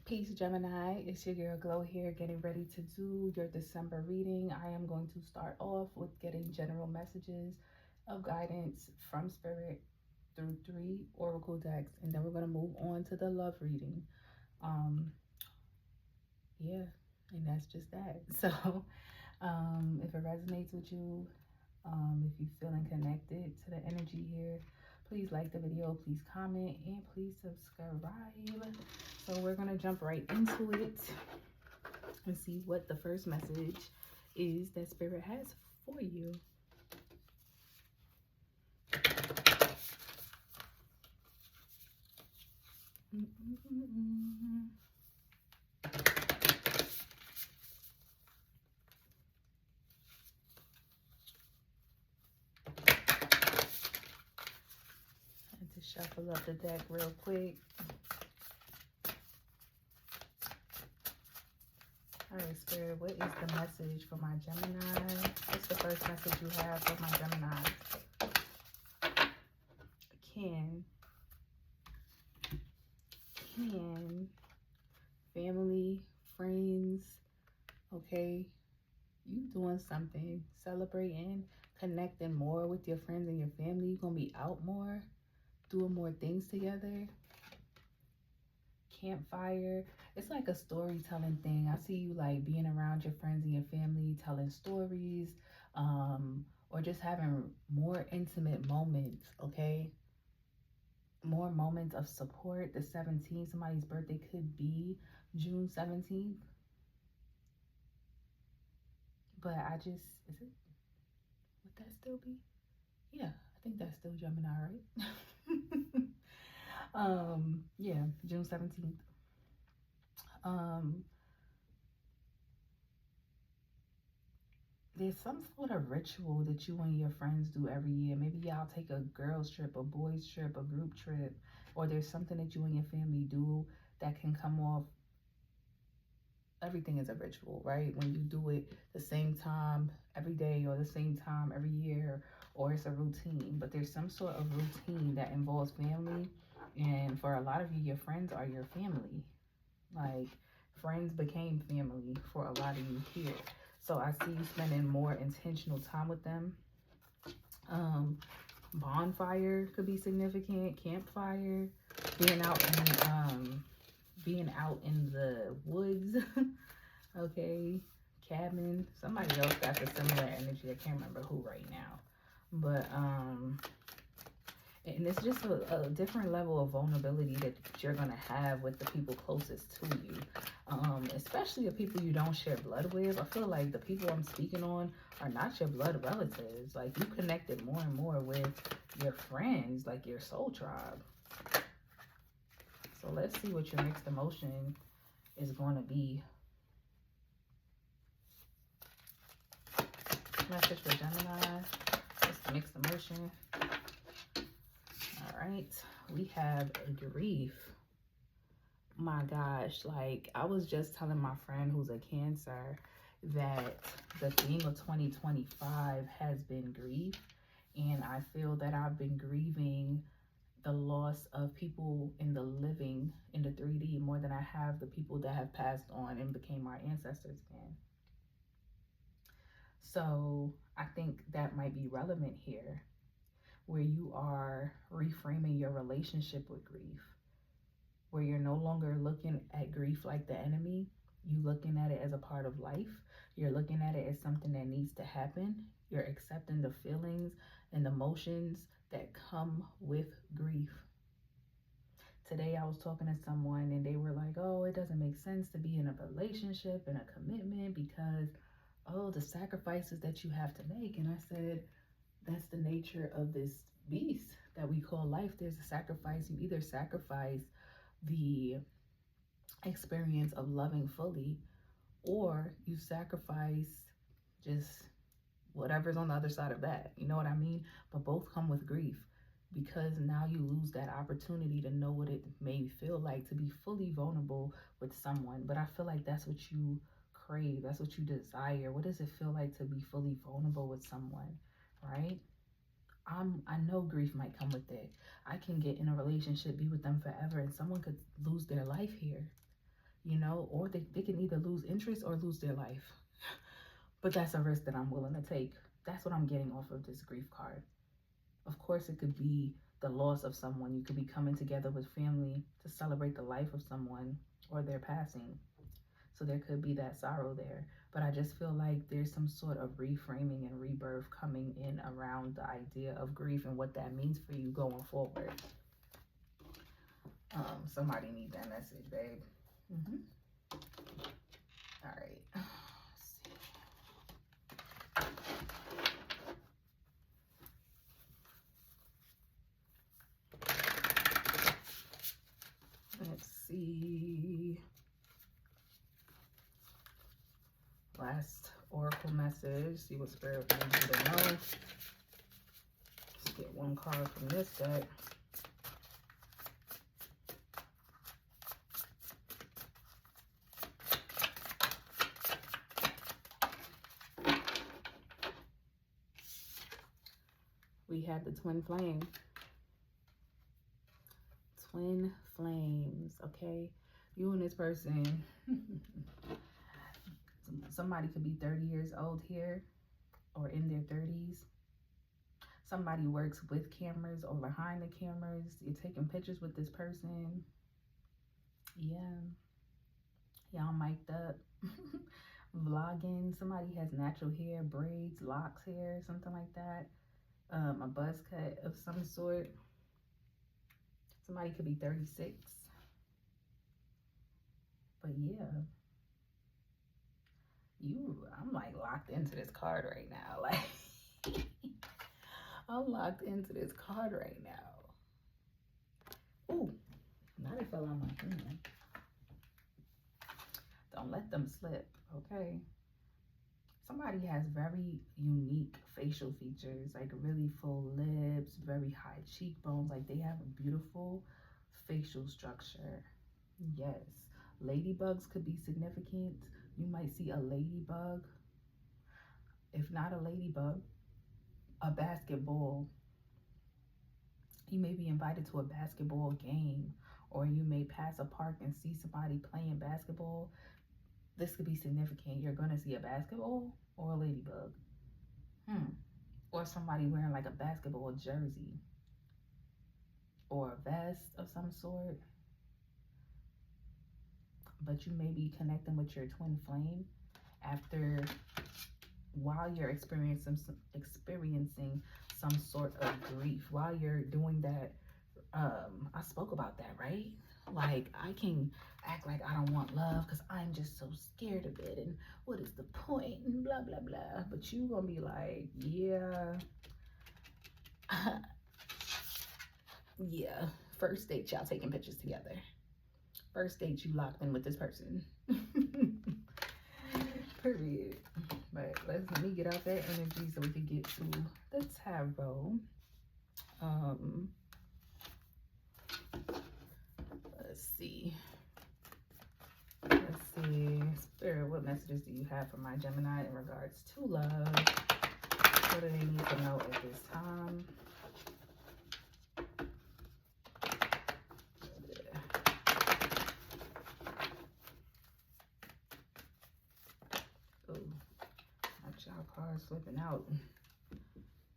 Peace, Gemini. It's your girl Glow here, getting ready to do your December reading. I am going to start off with getting general messages of guidance from Spirit through 3 oracle decks, and then we're going to move on to the love reading. Um, yeah, and that's just that. So, if it resonates with you, if you're feeling connected to the energy here, please like the video, please comment, and please subscribe. So we're going to jump right into it and see what the first message is that Spirit has for you. To shuffle up the deck real quick. All right, Spirit, what is the message for my Gemini? What's the first message you have for my Gemini? Can family, friends, okay, you doing something, celebrating, connecting more with your friends and your family. You're going to be out more, doing more things together. Campfire. It's like a storytelling thing. I see you like being around your friends and your family, telling stories, or just having more intimate moments, okay? More moments of support. The 17th, somebody's birthday could be June 17th. But I just, is it, would that still be? Yeah, I think that's still Gemini, right? Yeah, June 17th. There's some sort of ritual that you and your friends do every year. Maybe y'all take a girls trip, a boys trip, a group trip, or there's something that you and your family do that can come off. Everything is a ritual, right? When you do it the same time every day or the same time every year, or it's a routine. But there's some sort of routine that involves family, and for a lot of you, your friends are your family. Like, friends became family for a lot of you here. So I see you spending more intentional time with them. Bonfire could be significant. Campfire, being out in the woods. Okay, cabin. Somebody else got the similar energy. I can't remember who right now, but and it's just a different level of vulnerability that you're going to have with the people closest to you, especially the people you don't share blood with. I feel like the people I'm speaking on are not your blood relatives. Like, you connected more and more with your friends, like your soul tribe. So let's see what your mixed emotion is going to be. Message for Gemini. What's the mixed emotion? All right, we have grief. My gosh, like, I was just telling my friend who's a Cancer that the theme of 2025 has been grief, and I feel that I've been grieving the loss of people in the living in the 3D more than I have the people that have passed on and became my ancestors again. So I think that might be relevant here, where you are reframing your relationship with grief, where you're no longer looking at grief like the enemy. You looking at it as a part of life. You're looking at it as something that needs to happen. You're accepting the feelings and emotions that come with grief. Today I was talking to someone and they were like, oh, it doesn't make sense to be in a relationship and a commitment because, oh, the sacrifices that you have to make. And I said, that's the nature of this beast that we call life. There's a sacrifice. You either sacrifice the experience of loving fully, or you sacrifice just whatever's on the other side of that. You know what I mean? But both come with grief, because now you lose that opportunity to know what it may feel like to be fully vulnerable with someone. But I feel like that's what you crave. That's what you desire. What does it feel like to be fully vulnerable with someone, right? I know grief might come with it. I can get in a relationship, be with them forever, and someone could lose their life here. you know, or they can either lose interest or lose their life. But that's a risk that I'm willing to take. That's what I'm getting off of this grief card. Of course, it could be the loss of someone. You could be coming together with family to celebrate the life of someone or their passing. So there could be that sorrow there. But I just feel like there's some sort of reframing and rebirth coming in around the idea of grief and what that means for you going forward. Somebody need that message, babe. All right. Let's see. Last oracle message. See what Spirit wants you to know. Let's get one card from this deck. We have the twin flame. Twin flames, okay? You and this person, somebody could be 30 years old here or in their 30s. Somebody works with cameras or behind the cameras. You're taking pictures with this person. Yeah. Y'all mic'd up. Vlogging. Somebody has natural hair, braids, locks hair, something like that. A buzz cut of some sort. Somebody could be 36. But yeah. I'm like locked into this card right now. Like, I'm locked into this card right now. Ooh, now they fell on my hand. Don't let them slip, okay? Somebody has very unique facial features, like really full lips, very high cheekbones, like they have a beautiful facial structure. Yes, ladybugs could be significant. You might see a ladybug. If not a ladybug, a basketball. You may be invited to a basketball game, or you may pass a park and see somebody playing basketball. This could be significant. You're going to see a basketball or a ladybug. Or somebody wearing like a basketball jersey or a vest of some sort. But you may be connecting with your twin flame while you're experiencing some sort of grief. While you're doing that, I spoke about that, right? Like, I can act like I don't want love because I'm just so scared of it, and what is the point, and blah blah blah. But you gonna be like, yeah. Yeah, first date, y'all taking pictures together. First date, you locked in with this person. Period. But let me get out that energy so we can get to the tarot. Let's see. Spirit, what messages do you have for my Gemini in regards to love? What do they need to know at this time? Oh, not y'all cards flipping out.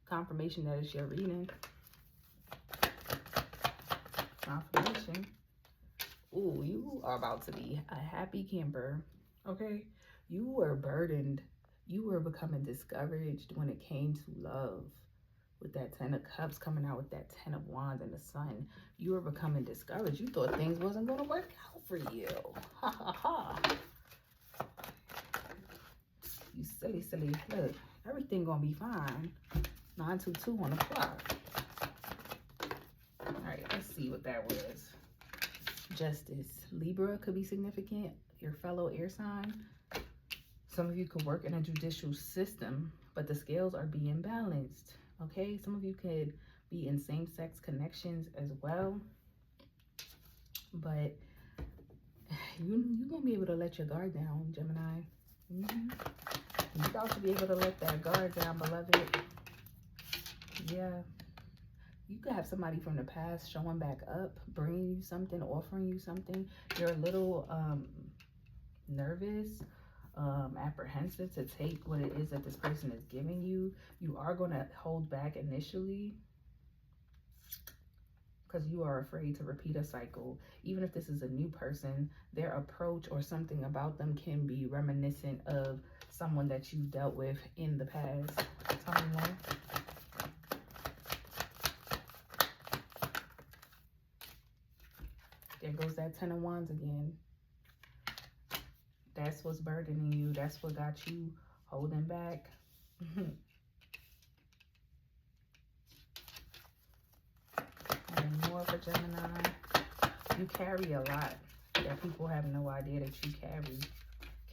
Confirmation that it's your reading. Confirmation. Ooh, you are about to be a happy camper, okay? You were burdened. You were becoming discouraged when it came to love. With that 10 of Cups coming out with that 10 of Wands and the Sun, you were becoming discouraged. You thought things wasn't going to work out for you. Ha, ha, ha. You silly, silly. Look, everything going to be fine. 922 on the clock. All right, let's see what that was. Justice. Libra could be significant. Your fellow air sign. Some of you could work in a judicial system, but the scales are being balanced. Okay, some of you could be in same-sex connections as well, but you're gonna be able to let your guard down, Gemini. You're about to be able to let that guard down, beloved. Yeah, You could have somebody from the past showing back up, bringing you something, offering you something. You're a little nervous, apprehensive to take what it is that this person is giving you. You are going to hold back initially because you are afraid to repeat a cycle. Even if this is a new person, their approach or something about them can be reminiscent of someone that you dealt with in the past. Tell me more. There goes that 10 of Wands again. That's what's burdening you. That's what got you holding back. And more for Gemini. You carry a lot that people have no idea that you carry.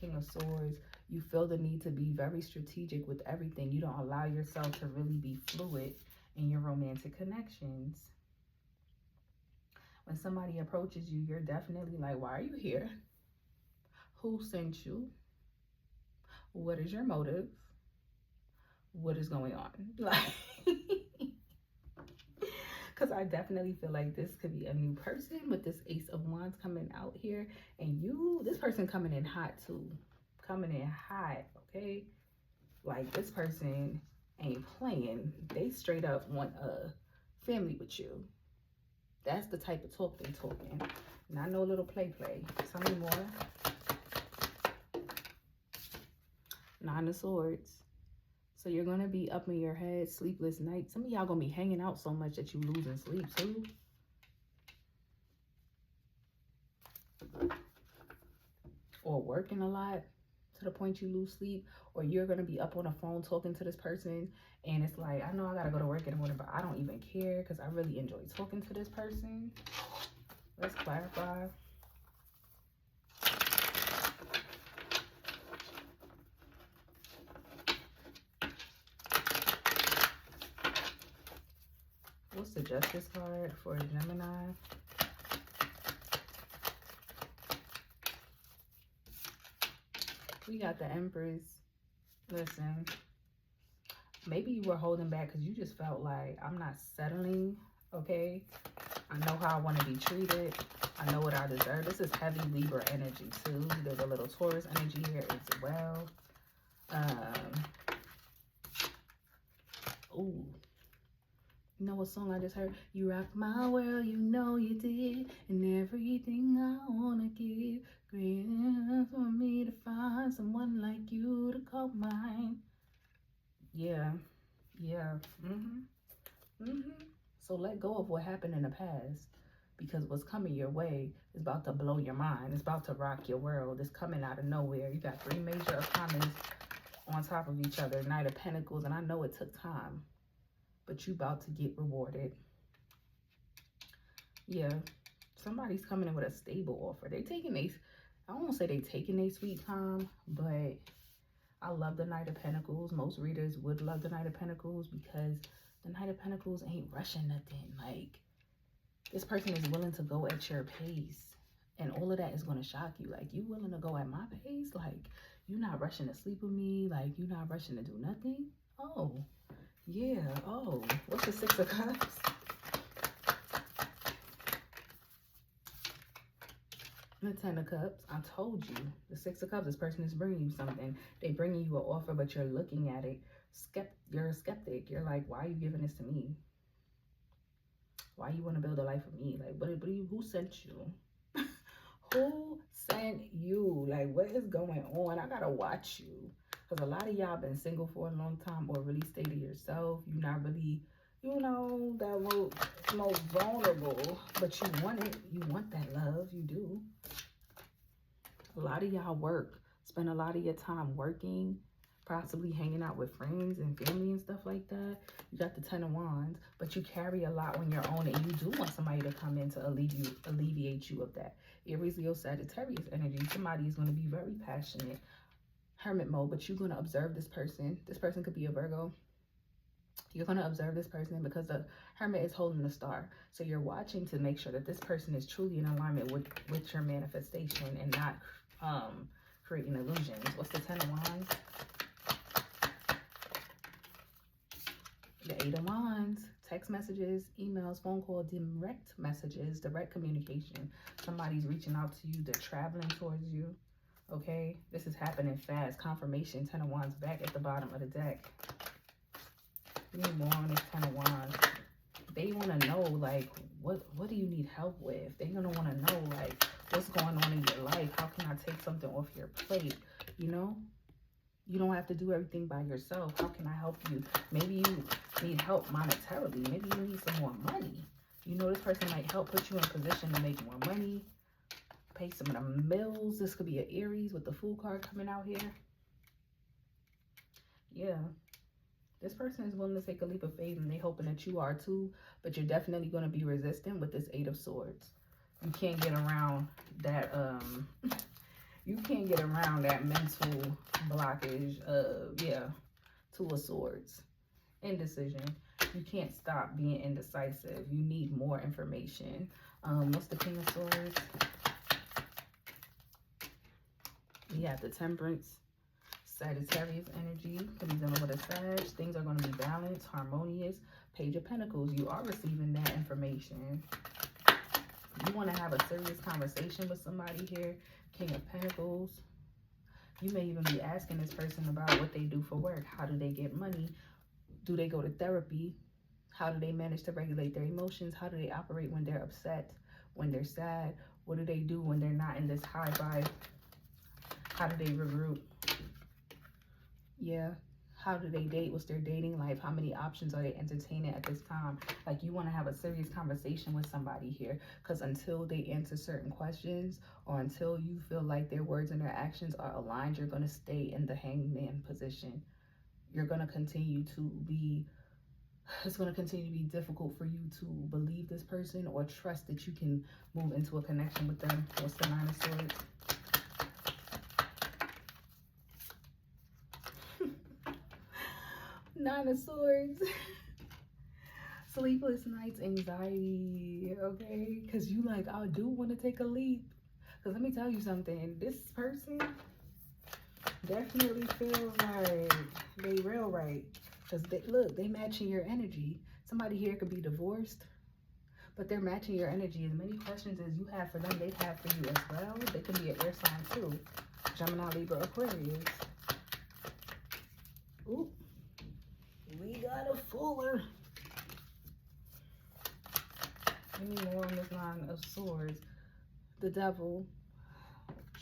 King of Swords. You feel the need to be very strategic with everything. You don't allow yourself to really be fluid in your romantic connections. When somebody approaches you, you're definitely like, why are you here? Who sent you? What is your motive? What is going on? Like, because I definitely feel like this could be a new person with this Ace of Wands coming out here. And this person coming in hot too. Coming in hot, okay? Like, this person ain't playing. They straight up want a family with you. That's the type of talk they talking. Not no little play. Tell me more. Nine of Swords. So you're going to be up in your head, sleepless nights. Some of y'all going to be hanging out so much that you losing sleep too. Or working a lot to the point you lose sleep. Or you're going to be up on the phone talking to this person. And it's like, I know I got to go to work in the morning, but I don't even care because I really enjoy talking to this person. Let's clarify. What's the Justice card for Gemini? We got the Empress. Listen, maybe you were holding back because you just felt like, I'm not settling, okay? I know how I want to be treated. I know what I deserve. This is heavy Libra energy too. There's a little Taurus energy here as well. Ooh. You know what song I just heard? You rock my world, you know you did. And everything I want to give. Great enough for me to find someone like you to call mine. Yeah. So let go of what happened in the past. Because what's coming your way is about to blow your mind. It's about to rock your world. It's coming out of nowhere. You got 3 major arcanas on top of each other. Knight of Pentacles. And I know it took time. But you about to get rewarded. Yeah. Somebody's coming in with a stable offer. They taking I won't say they taking a sweet time, but I love the Knight of Pentacles. Most readers would love the Knight of Pentacles because the Knight of Pentacles ain't rushing nothing. Like, this person is willing to go at your pace. And all of that is going to shock you. Like, you willing to go at my pace? Like, you're not rushing to sleep with me? Like, you're not rushing to do nothing? Oh. Yeah, oh, what's the 6 of Cups? The 10 of Cups. I told you, the 6 of Cups, this person is bringing you something. They bringing you an offer, but you're looking at it. You're a skeptic. You're like, why are you giving this to me? Why you want to build a life with me? Like, who sent you? Who sent you? Like, what is going on? I gotta watch you. Because a lot of y'all been single for a long time or really stay to yourself. You're not really, you know, that most vulnerable. But you want it. You want that love. You do. A lot of y'all spend a lot of your time working, possibly hanging out with friends and family and stuff like that. You got the 10 of Wands, but you carry a lot on your own, and you do want somebody to come in to alleviate you of that. Aries, Leo, Sagittarius energy. Somebody is going to be very passionate. Hermit mode, but you're going to observe this person. This person could be a Virgo. You're going to observe this person because the Hermit is holding the star. So you're watching to make sure that this person is truly in alignment with your manifestation and not creating illusions. What's the 10 of Wands? The 8 of Wands. text messages, emails, phone call, direct messages, direct communication. Somebody's reaching out to you. They're traveling towards you. Okay, this is happening fast. Confirmation, 10 of Wands back at the bottom of the deck. You need more on this 10 of Wands. They want to know, like, what do you need help with? They're going to want to know, like, what's going on in your life? How can I take something off your plate? You know? You don't have to do everything by yourself. How can I help you? Maybe you need help monetarily. Maybe you need some more money. You know, this person might help put you in a position to make more money. Pay some of the bills. This could be an Aries with the Fool card coming out here. Yeah. This person is willing to take a leap of faith, and they're hoping that you are too. But you're definitely going to be resistant with this 8 of Swords. You can't get around that, you can't get around that mental blockage of, 2 of Swords. Indecision. You can't stop being indecisive. You need more information. What's the King of Swords? We have the Temperance. Sagittarius energy. Could be dealing with a Sag. Things are going to be balanced, harmonious. Page of Pentacles. You are receiving that information. You want to have a serious conversation with somebody here. King of Pentacles. You may even be asking this person about what they do for work. How do they get money? Do they go to therapy? How do they manage to regulate their emotions? How do they operate when they're upset, when they're sad? What do they do when they're not in this high vibe? How do they regroup? Yeah. How do they date? What's their dating life? How many options are they entertaining at this time? Like, you want to have a serious conversation with somebody here, because until they answer certain questions, or until you feel like their words and their actions are aligned, you're going to stay in the hangman position. You're going to continue to be, it's going to continue to be difficult for you to believe this person or trust that you can move into a connection with them. What's the 9 of Swords? Nine of Swords. Sleepless nights, anxiety, okay? Because you like, I do want to take a leap. Because let me tell you something. This person definitely feels like they real right. Because look, they matching your energy. Somebody here could be divorced, but they're matching your energy. As many questions as you have for them, they have for you as well. They can be an air sign too. Gemini, Libra, Aquarius. Ooh. We got a Fuller. Give me more on this 9 of Swords. The Devil.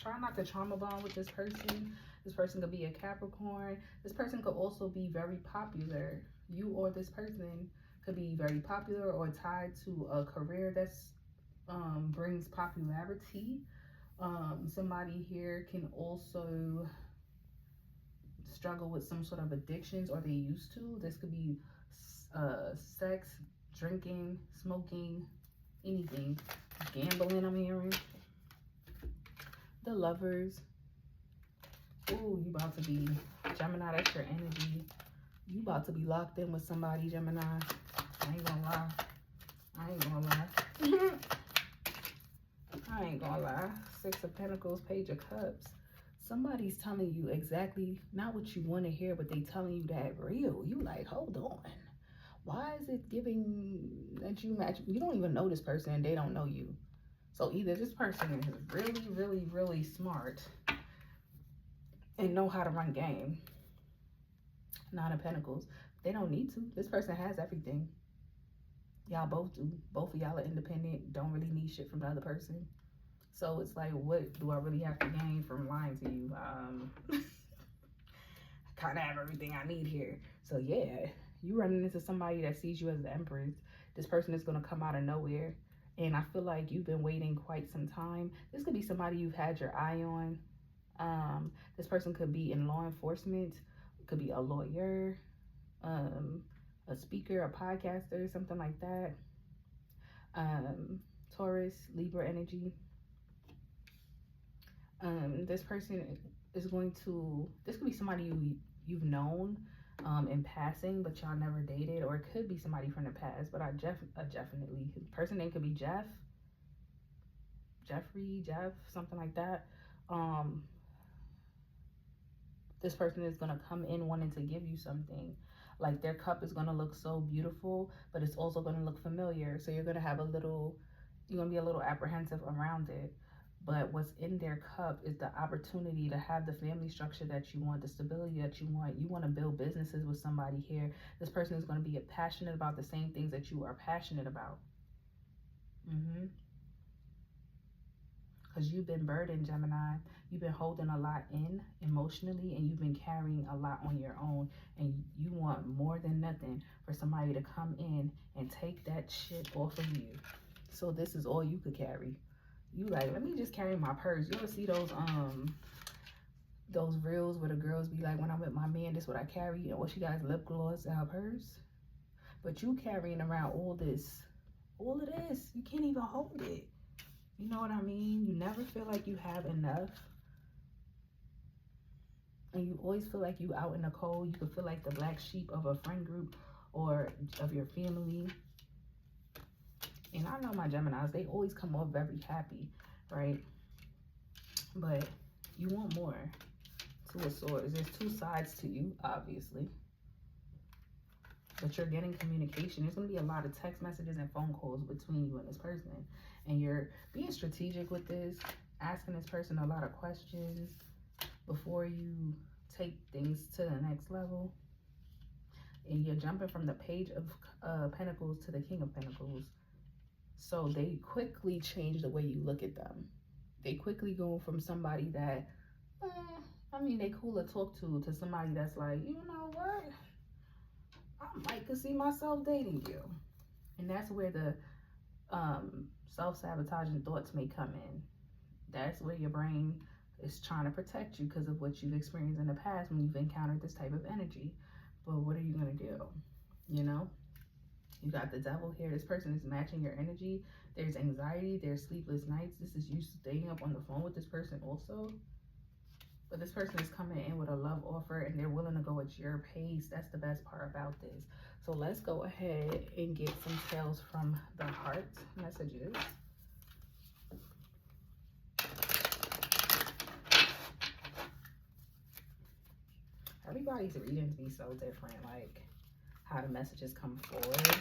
Try not to trauma bond with this person. This person could be a Capricorn. This person could also be very popular. You or this person could be very popular or tied to a career that's brings popularity. Somebody here can also struggle with some sort of addictions, or they used to. This could be sex, drinking, smoking, anything. Gambling, I'm hearing. The Lovers. Ooh, you about to be, Gemini, that's your energy. You about to be locked in with somebody, Gemini. I ain't gonna lie. I ain't gonna lie. I ain't gonna lie. 6 of Pentacles, Page of Cups. Somebody's telling you exactly, not what you want to hear, but they telling you that real. You like, hold on. Why is it giving that you match? You don't even know this person and they don't know you. So either this person is really, really, really smart and know how to run game. 9 of Pentacles. They don't need to. This person has everything. Y'all both do. Both of y'all are independent. Don't really need shit from the other person. So it's like, what do I really have to gain from lying to you? I kind of have everything I need here. So yeah, you running into somebody that sees you as the Empress. This person is going to come out of nowhere. And I feel like you've been waiting quite some time. This could be somebody you've had your eye on. This person could be in law enforcement. Could be a lawyer, a speaker, a podcaster, something like that. Taurus, Libra energy. This person is going to, this could be somebody you've known in passing, but y'all never dated, or it could be somebody from the past, but definitely, his person name could be Jeff, Jeffrey, Jeff, something like that. This person is going to come in wanting to give you something. Like their cup is going to look so beautiful, but it's also going to look familiar. So you're going to have you're going to be a little apprehensive around it. But what's in their cup is the opportunity to have the family structure that you want, the stability that you want. You want to build businesses with somebody here. This person is going to be passionate about the same things that you are passionate about. Because you've been burdened, Gemini. You've been holding a lot in emotionally, and you've been carrying a lot on your own. And you want more than nothing for somebody to come in and take that shit off of you. So this is all you could carry. You like, let me just carry my purse. You ever see those reels where the girls be like, when I'm with my man, this is what I carry, and what she got is lip gloss and her purse? But you carrying around all of this, you can't even hold it. You know what I mean? You never feel like you have enough. And you always feel like you out in the cold. You can feel like the black sheep of a friend group or of your family. And I know my Geminis, they always come off very happy, right? But you want more. Two of Swords. There's two sides to you, obviously. But you're getting communication. There's going to be a lot of text messages and phone calls between you and this person. And you're being strategic with this, asking this person a lot of questions before you take things to the next level. And you're jumping from the Page of Pentacles to the King of Pentacles. So they quickly change the way you look at them. They quickly go from somebody that, they cool to talk to somebody that's like, you know what? I might could see myself dating you. And that's where the self-sabotaging thoughts may come in. That's where your brain is trying to protect you because of what you've experienced in the past when you've encountered this type of energy. But what are you going to do? You know? You got the Devil here. This person is matching your energy. There's anxiety. There's sleepless nights. This is you staying up on the phone with this person also. But this person is coming in with a love offer and they're willing to go at your pace. That's the best part about this. So let's go ahead and get some tales from the heart messages. Everybody's readings be so different, like how the messages come forward.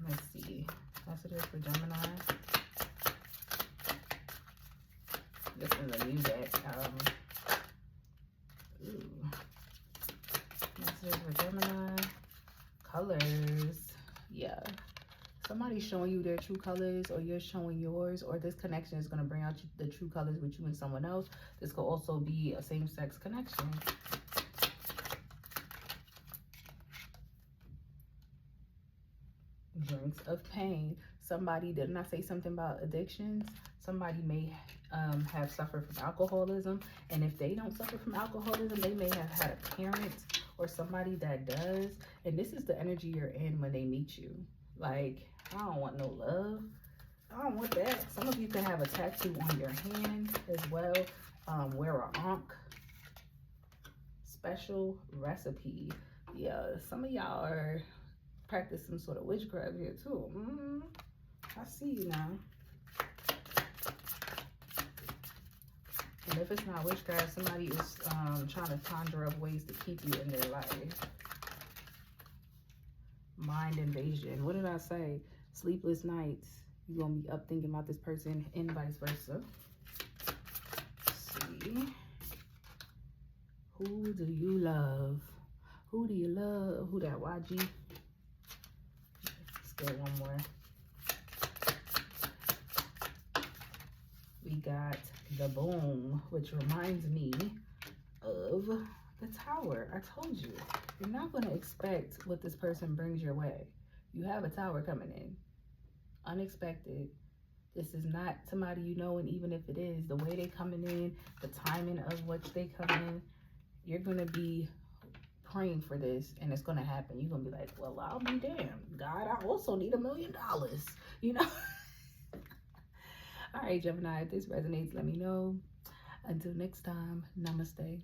Let's see. Messages for Gemini. This is a new deck. Messages for Gemini. Colors. Yeah. Somebody's showing you their true colors, or you're showing yours, or this connection is going to bring out the true colors with you and someone else. This could also be a same-sex connection. Drinks of pain. Somebody, didn't I say something about addictions? Somebody may have suffered from alcoholism, and if they don't suffer from alcoholism, they may have had a parent or somebody that does. And this is the energy you're in when they meet you. Like, I don't want no love. I don't want that. Some of you can have a tattoo on your hand as well. Wear an ankh. Special recipe. Yeah, some of y'all are practicing some sort of witchcraft here too. I see you now. And if it's not witchcraft, somebody is trying to conjure up ways to keep you in their life. Mind invasion. What did I say? Sleepless nights. You're going to be up thinking about this person and vice versa. Let's see. Who do you love? Who do you love? Who that YG? Let's get one more. We got the Boom, which reminds me of the Tower. I told you, you're not going to expect what this person brings your way. You have a Tower coming in. Unexpected. This is not somebody you know, and even if it is, the way they coming in, the timing of which they come in, you're going to be praying for this, and it's going to happen. You're going to be like, well, I'll be damned. God, I also need $1 million. You know? All right, Gemini, if this resonates, let me know. Until next time, namaste.